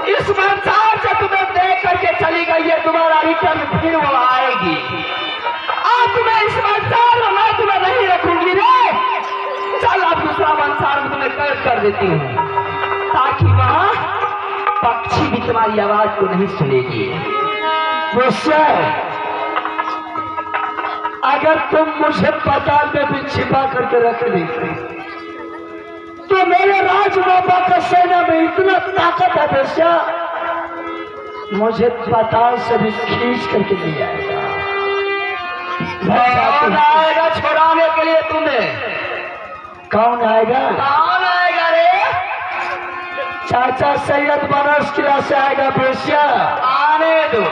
इस संसार से तुम्हें देख करके चली गई है, तुम्हारा रिटर्न फिर वो आएगी। अब तुम्हें इस संसार में मैं तुम्हें नहीं रखूंगी रे। चल अब दूसरा संसार में तुम्हें कैद कर देती हूँ, ताकि वहां पक्षी भी तुम्हारी आवाज को नहीं सुनेगी। मुझसे अगर तुम मुझे पाताल में भी छिपा करके रख देते तो मेरे राजबाबा का सेना में इतना ताकत है बेशा, मुझे पाताल से भी खींच करके ले आएगा। कौन आएगा छुड़ाने के लिए तुम्हें? कौन आएगा? कौन आएगा रे? चाचा सैयद बनारस किला से आएगा बेशिया। आने दो।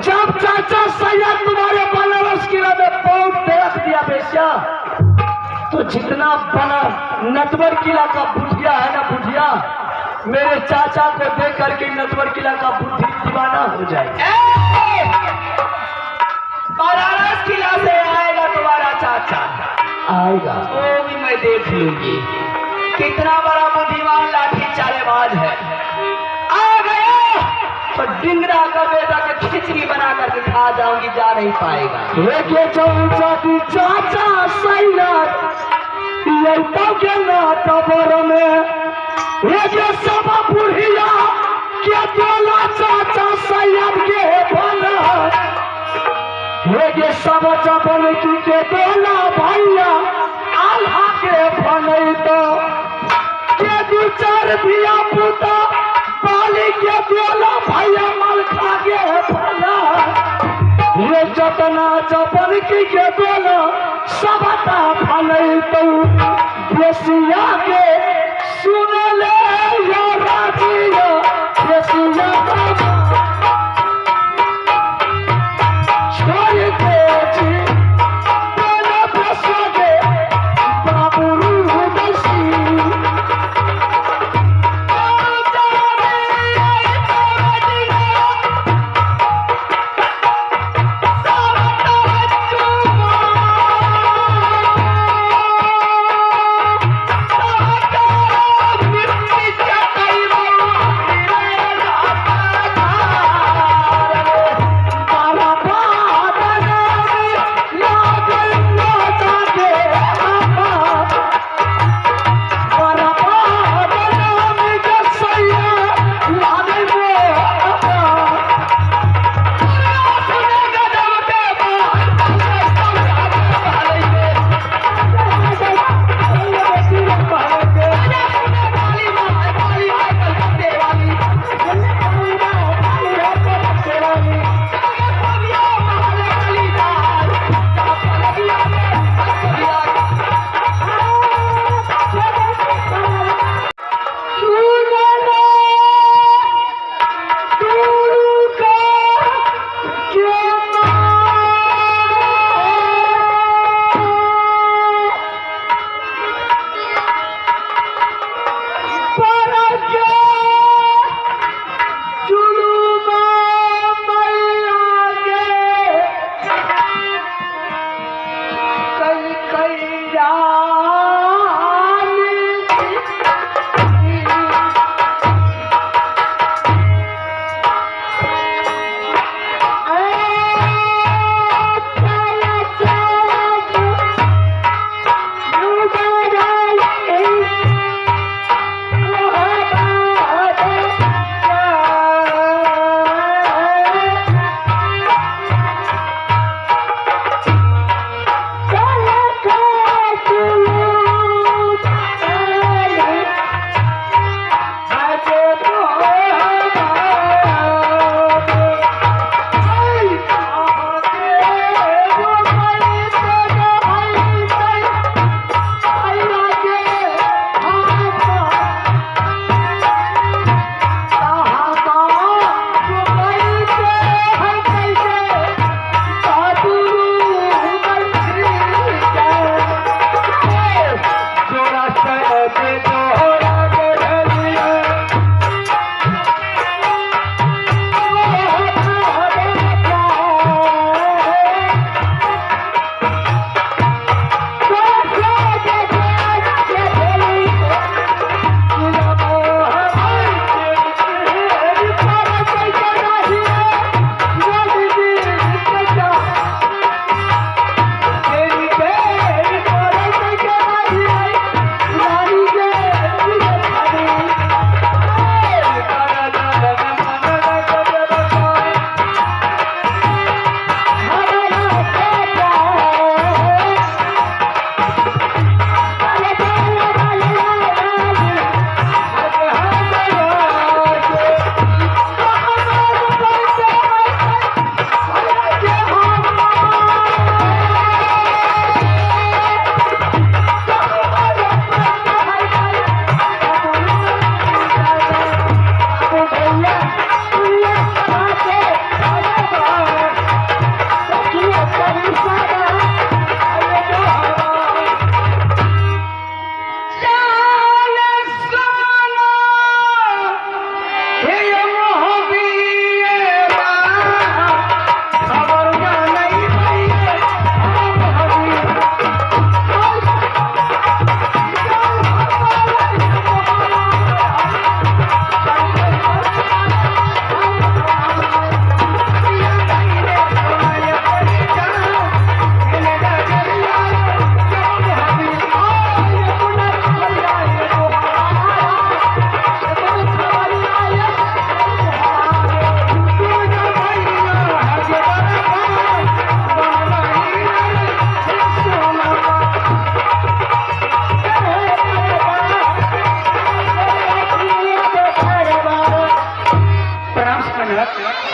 जब चाचा सैयद तुम्हारे बनारस किला में पाँव फेंक दिया बेशिया, तो जितना बना नटवर किला का बुढ़िया है ना बुढ़िया, मेरे चाचा को देख करके नटवर किला का बुद्धि दीवाना हो जाएगा। बनारस किला से आएगा तुम्हारा चाचा। आएगा वो भी मैं देख लूंगी, कितना बड़ा बुद्धिमान लाठी चालेबाज है। आ गया तो डिंगरा का बेटा के खिचड़ी बना करके खा जाऊंगी, जा नहीं पाएगा। लेके चौचा की चाचा सैयद लौटा के नाटवर में लेके सब बुढ़िया के बोला चाचा सैयद के बोला, लेके सब चपन की के बोला भैया आल्हा के बने तो के दू चार बिया पुता पाली के बोला भैया मल खा के भला, ये जतना चपन की के बोला सबता भले तो बेसिया के सुन ले या राजिया बेसिया छोड़ के जी तेरा बेसिया के बाबू रूदसी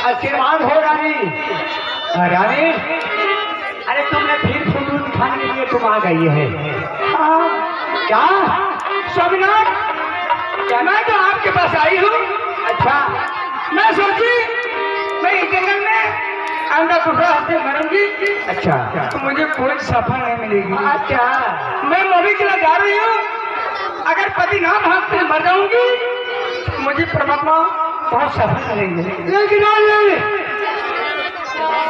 आशीर्वाद हो रानी। रानी, अरे तुमने फिर फुलून खाने के लिए तुम आ गई है। हाँ, क्या स्वामीनाथ, मैं तो आपके पास आई हूँ। अच्छा, मैं सोची मैं इस जंगल में अंधा टुकड़ा से मरूंगी, अच्छा, तो मुझे कोई सफल नहीं मिलेगी। अच्छा, मैं मौली के लिए जा रही हूँ। अगर पति ना भाग से मर जाऊंगी, मुझे परमात्मा बहुत सफल करेंगे। लेकिन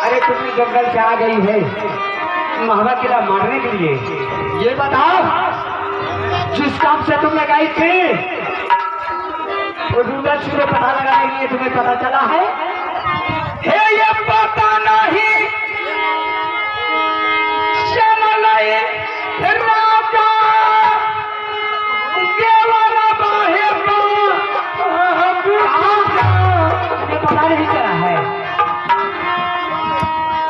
अरे तुम जंगल से आ गई है महावा किला मारने के लिए। ये बताओ, जिस काम से तुमने गई थी वो दूसरा चूहे पता लगाने के लिए तुम्हें पता चला है? हे ये पता नहीं चमलाए राजा देवरा बाहे ये पता नहीं चला है?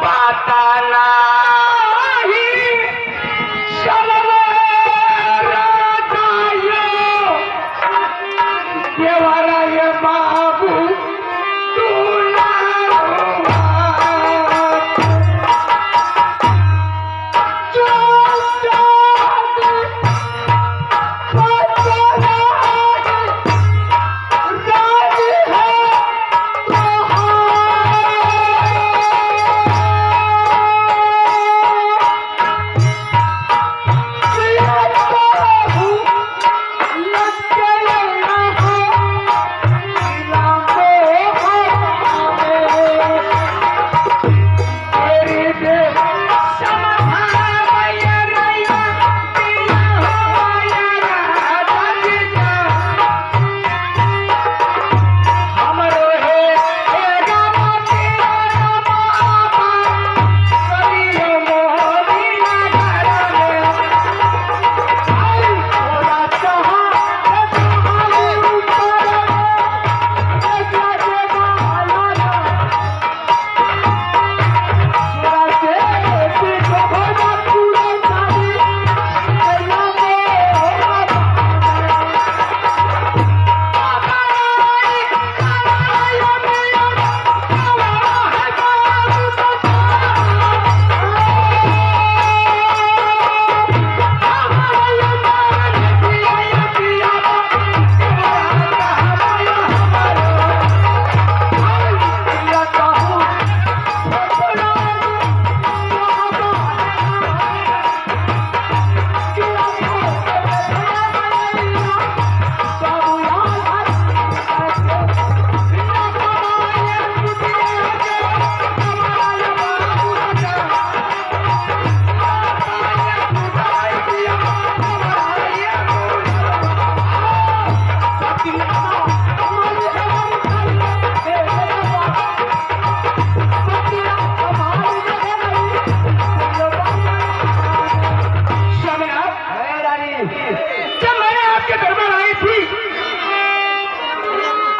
पता नहीं चमलाए राजा यो देवरा ये बाबू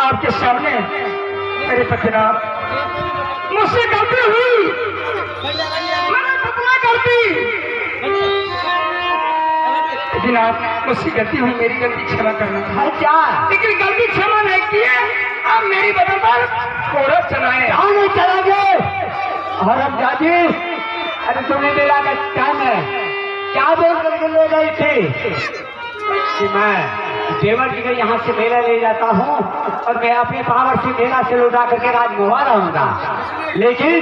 आपके सामने मेरे पतिनाथ मुझसे गलती हुई, मैंने घटना करती, लेकिन आप मुझसे गलती हुई, मेरी गलती क्षमा करना। अच्छा, लेकिन गलती क्षमा नहीं की है, आप मेरी बदल पर कोरस चलाए। नहीं चला गए हरमजादी। अरे तुम्हें मेरा का टाइम है, क्या बोल करके ले गई थी कि मैं देवर जी को यहाँ से मेला ले जाता हूँ और मैं अपने पावर से मेला से लौटा करके राजमोहा रहूंगा, लेकिन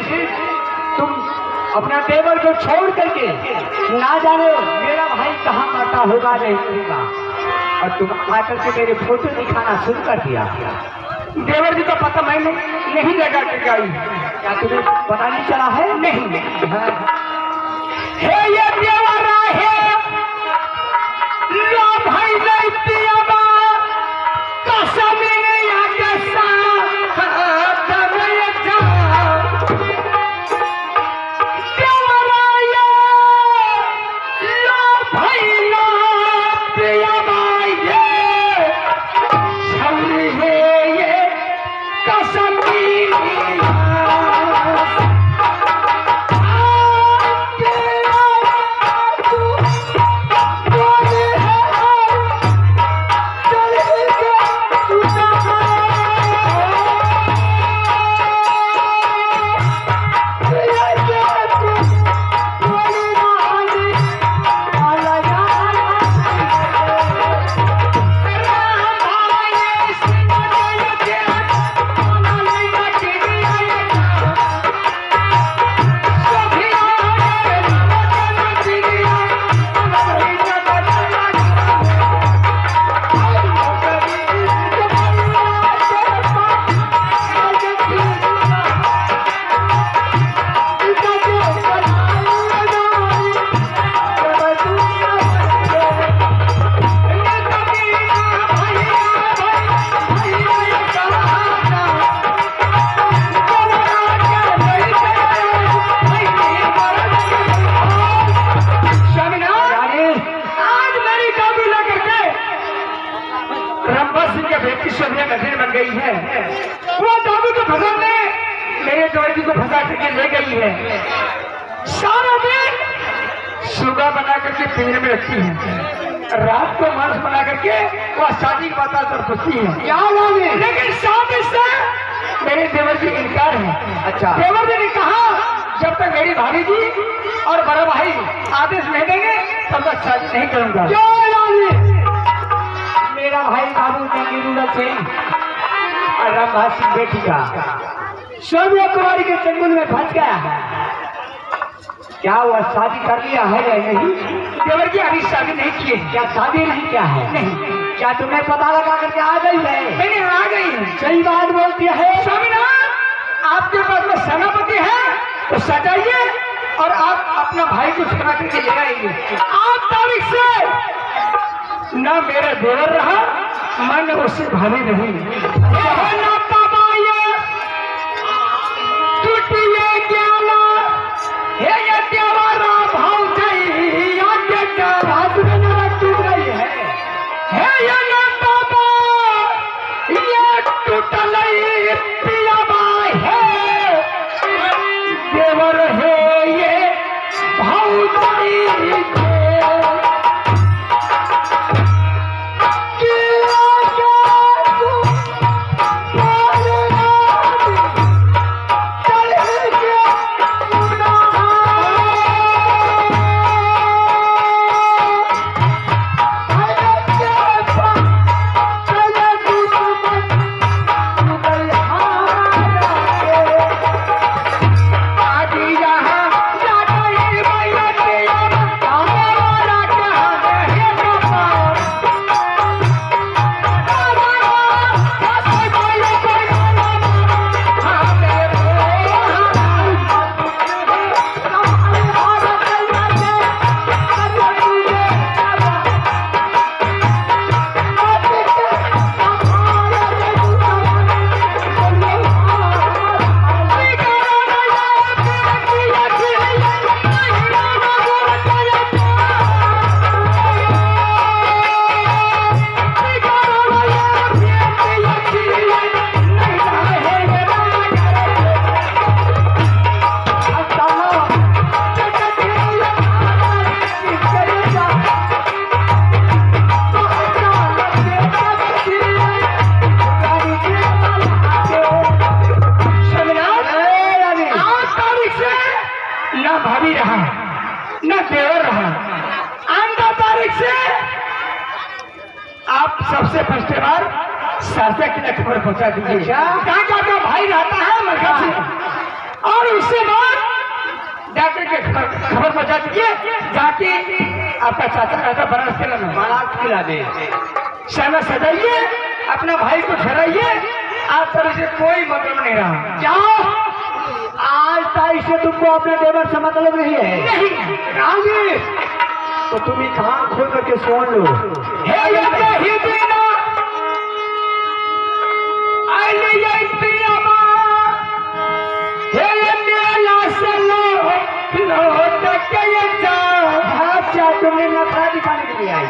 तुम अपना देवर को छोड़ करके ना जाने मेरा भाई कहाँ मरता होगा नहीं होगा, और तुम आकर के मेरे फोटो दिखाना शुरू कर दिया। देवर जी का पता मैंने नहीं लगा के गई। क्या तुम्हें पता नहीं चला है? नहीं। हे ये देवरा है लो भाई नहीं बा कसम नहीं आके साथ में जा देवरा ये लो भाई लो बा ये छवरी है ये कसम नहीं आ देवर जी को फंसा करके ले गई है। सारा दिन सुबह बना करके पिंजरे में रखती है, रात को मांस बना करके वह शादी की बात पर खुशी है। क्या लागे? लेकिन शादी से मेरे देवर जी इनकार है। अच्छा। देवर जी ने कहा जब तक मेरी भाभी जी और बड़ा भाई आदेश नहीं देंगे तब तक शादी नहीं करूंगा। क्या लागे? मेरा भाई बाबू जंगीरुल सिंह और रामभा सिंह बेटी का सोनिया कुमारी के चंगुल में फंस गया है। क्या हुआ, शादी कर लिया है या नहीं? देवर जी अभी शादी नहीं किए। क्या शादी नहीं किया है? नहीं। क्या तुम्हें पता लगा करके आ गई है? मैंने आ गई है। सही बात बोलती है। स्वामीनाथ, आपके पास में सेनापति है तो सजाइए और आप अपना भाई को छुड़ा करके ले आएंगे। 8 तारीख से न मेरा देवर रहा, मन उससे भाभी नहीं। देवर है ये भाई भाभी रहा न देवर रहा। 8 तारीख से आप सबसे फर्स्ट बार सरसा की खबर पहुंचा दीजिए। कहाँ का भाई रहता है मरघा से, और उससे बाद डॉक्टर के खबर पहुंचा दीजिए जाके आपका चाचा रहता बनारस खिला दे। शाला सजाइए, अपना भाई को ठहराइए। आप तरह से कोई मतलब नहीं रहा। जाओ, आज तारीख से तुमको अपने देवर से मतलब नहीं है। नहीं राजी, तो तुम ही कान खोल करके सुन लो। तुमने नखरा दिखाने के लिए आई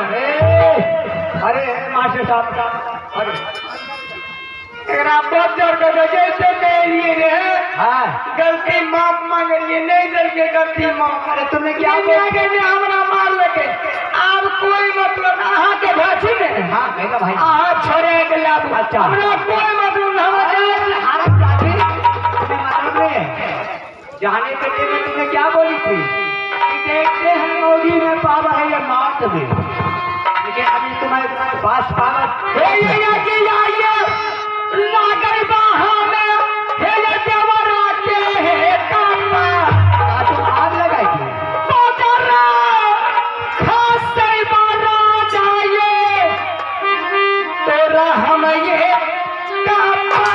अरे मास्टर साहब, अरे एकरा बहुत जोर कर जैसे कहिए रे। हाँ, गलती माफ मांगिए, नहीं करके गलती माफ। अरे तुमने क्या आगे में हमरा मार लगे, अब कोई मतलब अहाँ के भाषी में। हाँ मेरा भाई, आप छोड़े के लाभ। अच्छा, हमरा कोई मतलब ना हमारा जाति मतलब नहीं। जाने के लिए मैं तुमने क्या बोली थी कि देखते हैं मोदी में पावर है या मार्च में, लेकिन अभी तुम्हारे पास पावर नागर बाहा में हे ये देवरा के हे कापा तुम आग लगाई थी पोतरा खास से बारा जाए तोरा हम ये कापा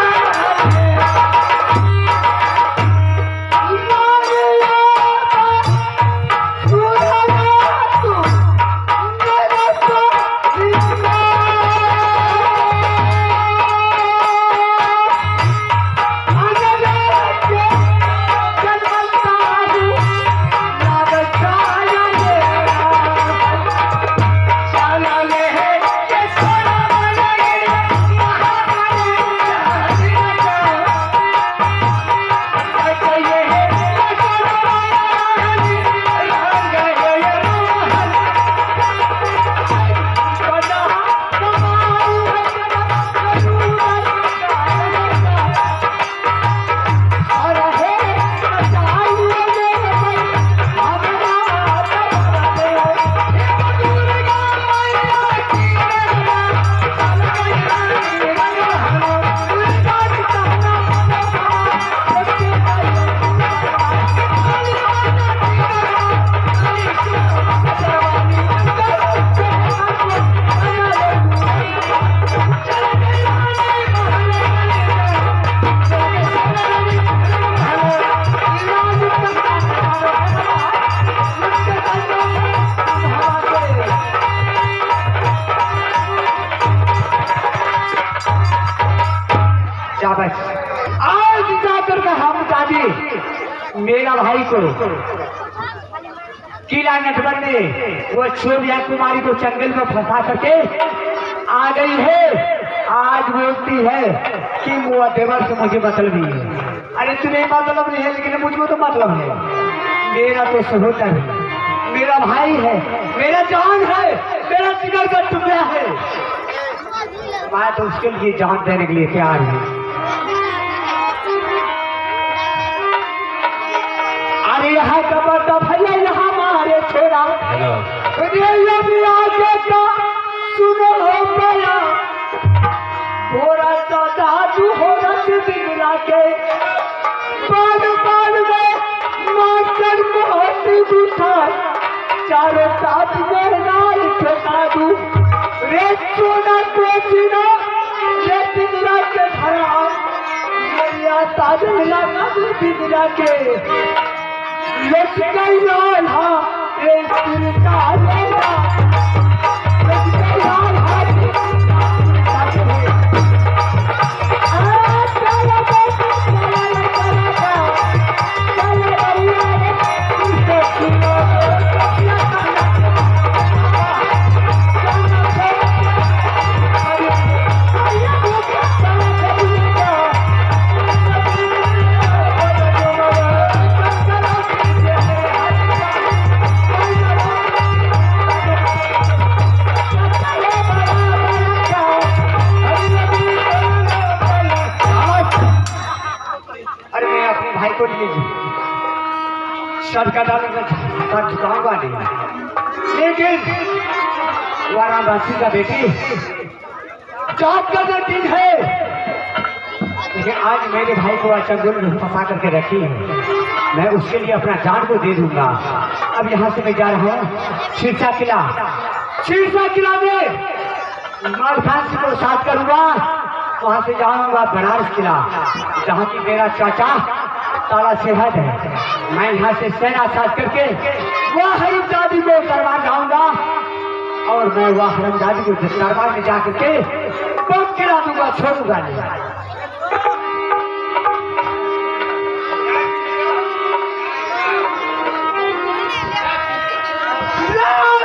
आज जाकर के हम दादी मेरा भाई को किला नटवर में वो छोरिया कुमारी को जंगल में फंसा करके आ गई है। आज बोलती है कि वो देवर से मुझे मतलब नहीं है। अरे तुम्हें मतलब नहीं है, लेकिन मुझको तो मतलब है। मेरा तो सहोदर है, मेरा भाई है, मेरा जान है, मेरा जिगर का टुकड़ा है। मैं तो उसके लिए जान देने के लिए तैयार हूँ। अरे यहाँ कबर तो भैया यहाँ मारे छोड़ा सुनो हो भैया थोड़ा सा दादू हो रच बिगड़ा के बाल बाल में मास्टर बहुत दूठा चारों साथ में लाल छोटा दू रे सोना को जीना ये बिगड़ा के धरा मेरा ताज मिला ना बिगड़ा के लट गई लाल हाँ रे सिरका लेना लट गई लाल हाँ का डालूंगा झुकाऊंगा नहीं, लेकिन वाराणसी का बेटी जात का जो दिन है, लेकिन आज मेरे भाई को चंगुल में फंसा करके रखी है। मैं उसके लिए अपना जान को दे दूंगा। अब यहाँ से मैं जा रहा हूँ शीर्षा किला। शीर्षा किला में इमरान खान से को साथ करूंगा। वहां से जाऊंगा बनारस किला, जहाँ की मेरा चाचा ताला सेहत है। मैं यहाँ से सेना साथ करके वह हरिमजादी को दरबार जाऊंगा और मैं वह हरिमजादी को दरबार में जाकर के बम गिरा दूंगा, छोड़ूंगा नहीं। राम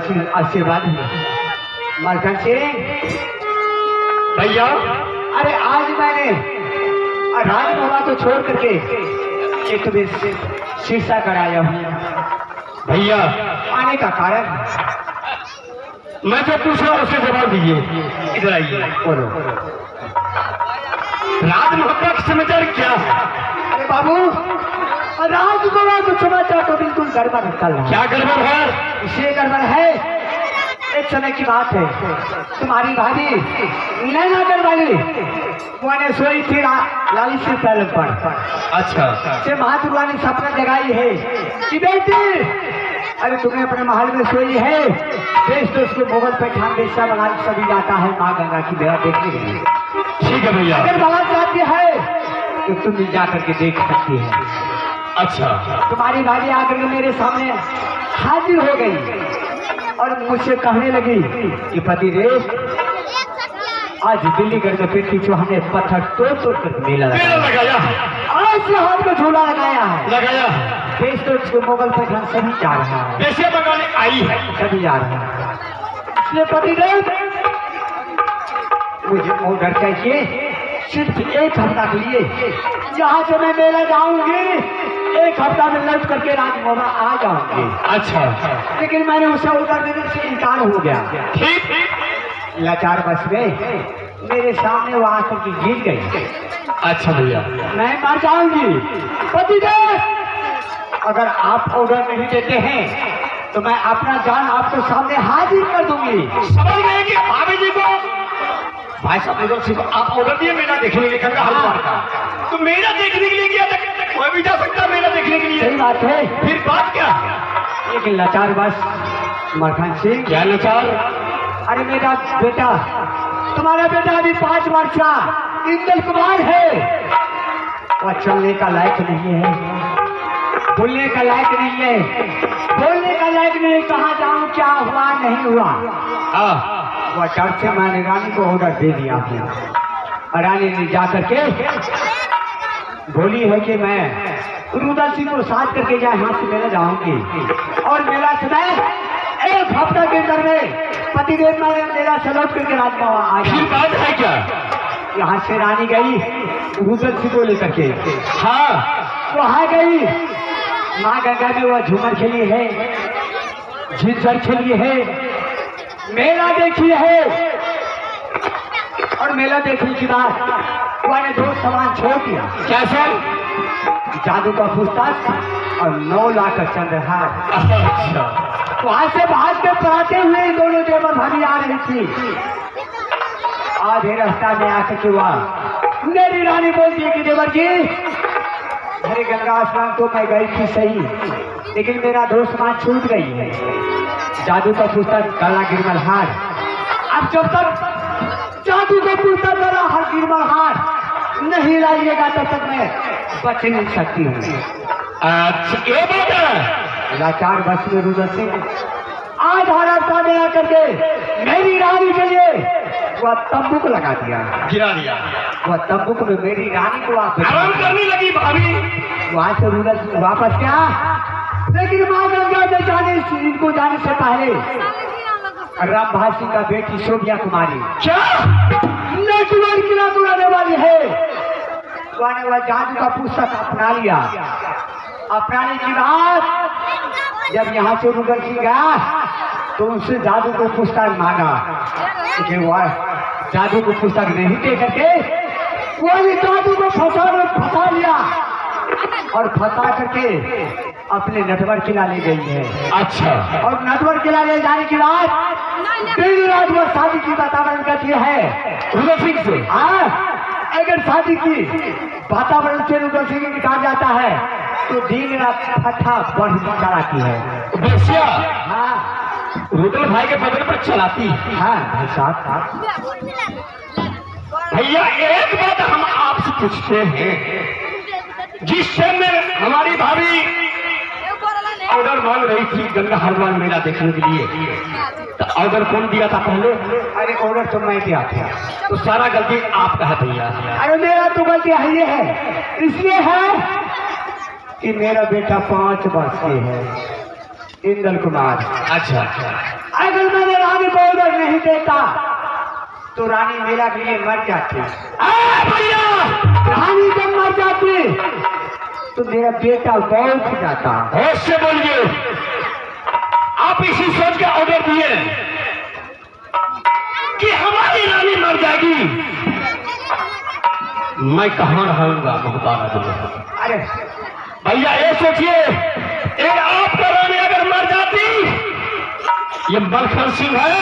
आशीर्वाद मलखन सिंह भैया अरे आज मैंने राज बाबा को छोड़ करके एक तुम्हें शीर्षा कराया हूँ। भैया आने का कारण मैं जो पूछ रहा हूँ उसके जवाब दीजिए। इधर आइए। बोलो। राज मोहब्बत का समाचार क्या है? अरे बाबू राज बाबा को समाचार तो बिल्कुल गड़बड़ निकल रहा है। क्या गड़बड़ है? इसलिए गड़बड़ है, एक समय की बात है, तुम्हारी भाभी नैना गढ़वाली मैंने सोई थी लाली से पहले पर। अच्छा से महादुर्गा ने सपना जगाई है कि बेटी अरे तुम्हें अपने महल में सोई है, देश तो उसको मुगल पैठान बेचा बना सभी जाता है माँ गंगा की बेड़ा देखने के लिए। ठीक है भैया। अगर बात जाती है तो तुम भी जा करके देख सकती है। अच्छा तुम्हारी भाभी आकर के मेरे सामने हाजिर हो गई और मुझसे कहने लगी कि पतिदेव आज दिल्लीगढ़ में पेटी चौहान ने पत्थर तोड़ कर मेला लगाया। आज से हाथ को झूला लगाया है। लगाया देश तो उसको मुगल पैठान सभी जा रहा है, पैसे बगाने आई है, सभी जा रहा है। इसलिए पतिदेव मुझे ऑर्डर चाहिए सिर्फ एक हफ्ता के लिए, जहाँ से मैं मेला जाऊंगी एक हफ्ता में लौट करके राजभवन आ जाऊंगी। अच्छा लेकिन मैंने उसे ऑर्डर देने से इनकार हो गया। ठीक लाचार बस में मेरे सामने वो आकर के गिर गई। अच्छा भैया मैं मर जाऊंगी। पतिदेव अगर आप ऑर्डर नहीं देते हैं तो मैं अपना जान आपको सामने हाजिर कर दूंगी। समझ गए कि भाभी जी को भाई साहब आप ऑर्डर दिए मेला देखने के लिए गंगा हरिद्वार का, तो मेला देखने के लिए किया था, कोई भी जा सकता मेला देखने के लिए। सही बात है, फिर बात क्या? लेकिन लाचार बस मलखन सिंह। क्या लाचार? अरे मेरा बेटा, तुम्हारा बेटा अभी 5 वर्ष का इंदल कुमार है, वह चलने का लायक नहीं है, बोलने का लायक नहीं है, बोलने का लायक नहीं। कहाँ जाऊँ, क्या हुआ नहीं हुआ। वह डर से मैंने रानी को ऑर्डर दे दिया है और रानी ने जाकर के बोली है कि मैं रुदल सिंह को साथ करके यहाँ से मेला जाऊंगी और मेला से मैं एक हफ्ता के अंदर में पतिदेव मैं मेला से लौट करके राजभवन आ फिर गया। बात है क्या? यहाँ से रानी गई रुदल सिंह को लेकर के, हाँ वहाँ गई माँ गंगा में वह झूमर खेली है, झिझर खेली है, मेला देखी है और मेला देखने के बाद वह ने 2 सामान छोड़ दिया। कैसे? जादू का पुस्तक और 9 लाख का चंद्रहार। अच्छा वहां से भाग के पराते हुए इन दोनों देवर भाभी आ रही थी। आधे रास्ता में आकर के वह मेरी रानी बोलती है कि देवर जी अरे गंगा स्नान तो मैं गई थी सही, लेकिन मेरा 2 सामान छूट गई है, जादू का पुस्तक काला गिरमल हार। अब जब तक जादू का पुस्तक काला हर गिरमल हार नहीं लाइएगा तब तक मैं बच नहीं सकती हूँ। अच्छा ये बात है। लाचार बस में रुदल सिंह आधा रास्ता में आकर के मेरी रानी के लिए वह तंबू को लगा दिया, गिरा दिया, वह तंबू को मेरी रानी को आराम करने लगी भाभी। वहां से रुदल सिंह वापस गया, लेकिन माँ गंगा ने इनको जाने से पहले रामभाई सिंह का बेटी शोभिया कुमारी क्या नेटवर्क किला उड़ाने वाली है, वह जादू का पुस्तक अपना लिया। अपनाने की बात जब यहाँ से रुदल सिंह गया तो उससे जादू को पुस्तक मांगा, लेकिन वह जादू को पुस्तक नहीं दे करके वही जादू को फंसा लिया और फंसा करके अपने नटवर किला ले गई है। अच्छा और नटवर किला ले जाने के बाद दिन रात वो शादी की वातावरण करती है रुदल सिंह से। हाँ, अगर शादी की वातावरण से रुदल सिंह निकाल जाता है तो दिन रात फटा बढ़ चलाती है। बच्चिया हाँ रुदल भाई के बदल पर चलाती। हाँ भाई साहब, भैया एक बात हम आपसे पूछते हैं, जिस समय हमारी भाभी ऑर्डर मांग रही थी गंगा हरिद्वार मेला देखने के लिए, तो ऑर्डर कौन दिया था पहले? अरे ऑर्डर तो मैं दिया था। तो सारा गलती आपका है भैया। अरे मेरा तो गलती है, ये है इसलिए है कि मेरा बेटा 5 वर्ष के है इंदल कुमार। अच्छा अगर मैंने रानी को ऑर्डर नहीं देता तो रानी मेरा के लिए मर जाती। भैया रानी जब मर जाती तो मेरा बेटा बहुत जाता। होश से बोलिए। आप इसी सोच के ऑर्डर दिए कि हमारी रानी मर जाएगी। मैं कहां रहूंगा मोहतारा दूंगा। अरे भैया ये सोचिए, एक आपका रानी अगर मर जाती, ये मलखन सिंह है,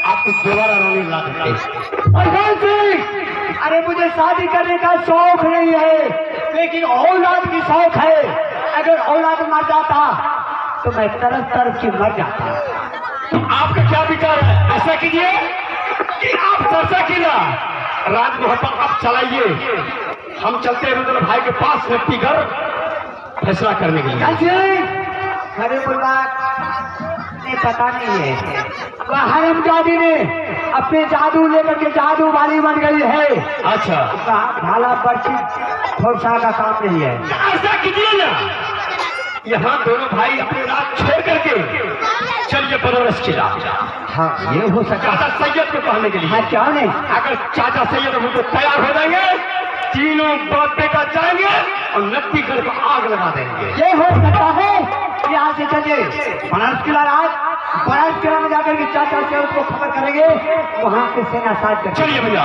आपको दोबारा रानी ला देते। मलखन सिंह, अरे मुझे शादी करने का शौक नहीं है, लेकिन औलाद की शौक है। अगर औलाद मर जाता तो मैं तरफ तरफ से मर जाता। आपका क्या विचार है? ऐसा कीजिए कि आप चर्चा किला राजमहल पर आप चलाइए, हम चलते हैं रुद्र भाई के पास व्यक्तिगत फैसला करने के लिए। अरे नहीं पता नहीं है, वह हरमजादी ने अपने जादू लेकर के जादू वाली बन गई है। अच्छा, भाला पर्ची फौसा का काम नहीं है। ऐसा कीजिए ना, यहाँ दोनों भाई अपने राज छोड़ करके चलिए बनारस किला। हाँ ये हो सकता है। चाचा सैयद को कहने के लिए। हाँ क्यों नहीं? अगर चाचा सैयद हमको तैयार हो जाएंगे, तीनों बाप बेटा जाएंगे और नत्ती घर को आग लगा देंगे। ये हो सकता है। यहाँ से चलिए बनारस किला। बनारस किला में जाकर के चाचा से उसको खबर करेंगे, वहाँ से सेना साथ कर। चलिए भैया।